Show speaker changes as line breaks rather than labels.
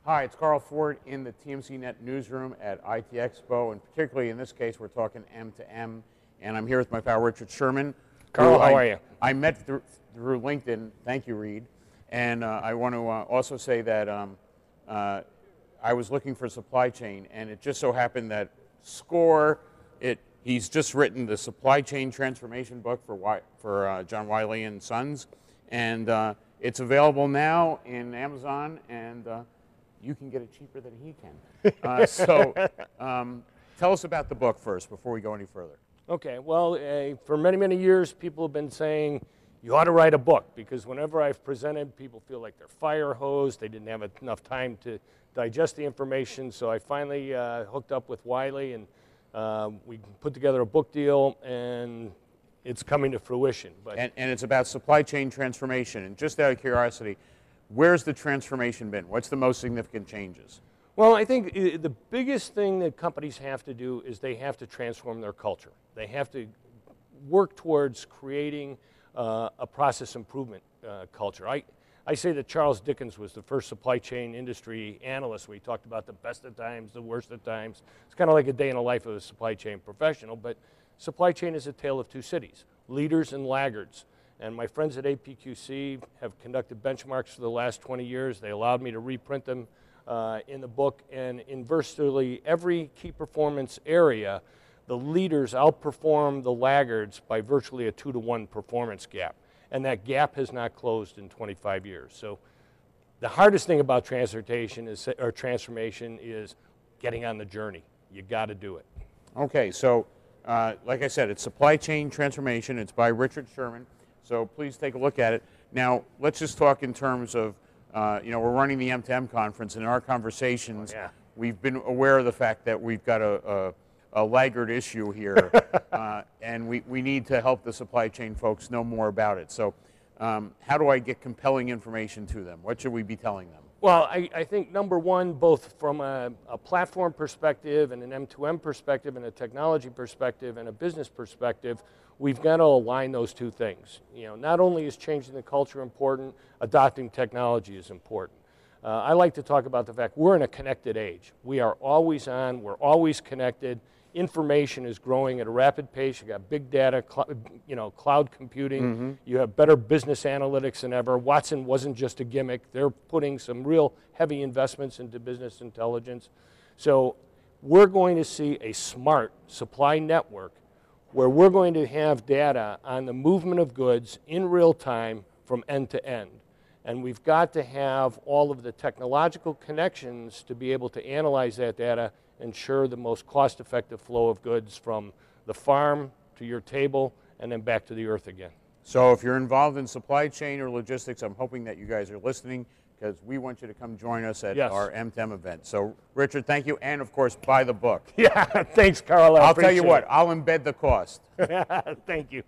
Hi, it's Carl Ford in the TMCnet newsroom at IT Expo, and particularly in this case, we're talking M2M, and I'm here with my pal Richard Sherman.
Carl, how are you?
I met through LinkedIn. Thank you, Reed. And I want to also say that I was looking for supply chain, and it just so happened that he's just written the supply chain transformation book for John Wiley and Sons, and it's available now in Amazon, and you can get it cheaper than he can. Tell us about the book first before we go any further.
Okay, well, for many, many years, people have been saying, you ought to write a book, because whenever I've presented, people feel like they're fire hosed, they didn't have enough time to digest the information, so I finally hooked up with Wiley, and we put together a book deal, and it's coming to fruition.
And it's about supply chain transformation, and just out of curiosity, where's the transformation been? What's the most significant changes?
Well, I think the biggest thing that companies have to do is they have to transform their culture. They have to work towards creating a process improvement culture. I say that Charles Dickens was the first supply chain industry analyst where he talked about the best of times, the worst of times. It's kind of like a day in the life of a supply chain professional, but supply chain is a tale of two cities, leaders and laggards. And my friends at APQC have conducted benchmarks for the last 20 years. They allowed me to reprint them in the book, and in virtually every key performance area, the leaders outperform the laggards by virtually a 2-to-1 performance gap. And that gap has not closed in 25 years. So the hardest thing about transformation is getting on the journey. You got to do it.
Okay, so like I said, it's Supply Chain Transformation. It's by Richard Sherman. So please take a look at it. Now, let's just talk in terms of, we're running the M2M conference, and in our conversations, we've been aware of the fact that we've got a laggard issue here, and we need to help the supply chain folks know more about it. So how do I get compelling information to them? What should we be telling them?
Well, I think number one, both from a platform perspective and an M2M perspective and a technology perspective and a business perspective, we've got to align those two things. Not only is changing the culture important, adopting technology is important. I like to talk about the fact we're in a connected age. We are always on, we're always connected. Information is growing at a rapid pace. You got big data, cloud computing. You have better business analytics than ever. Watson wasn't just a gimmick. They're putting some real heavy investments into business intelligence. So we're going to see a smart supply network where we're going to have data on the movement of goods in real time from end to end. And we've got to have all of the technological connections to be able to analyze that data, ensure the most cost-effective flow of goods from the farm to your table and then back to the earth again.
So if you're involved in supply chain or logistics, I'm hoping that you guys are listening, because we want you to come join us at our M2M event. So Richard, thank you, and of course, buy the book.
Yeah, thanks, Carl.
I'll tell you what, I'll embed the cost.
Thank you.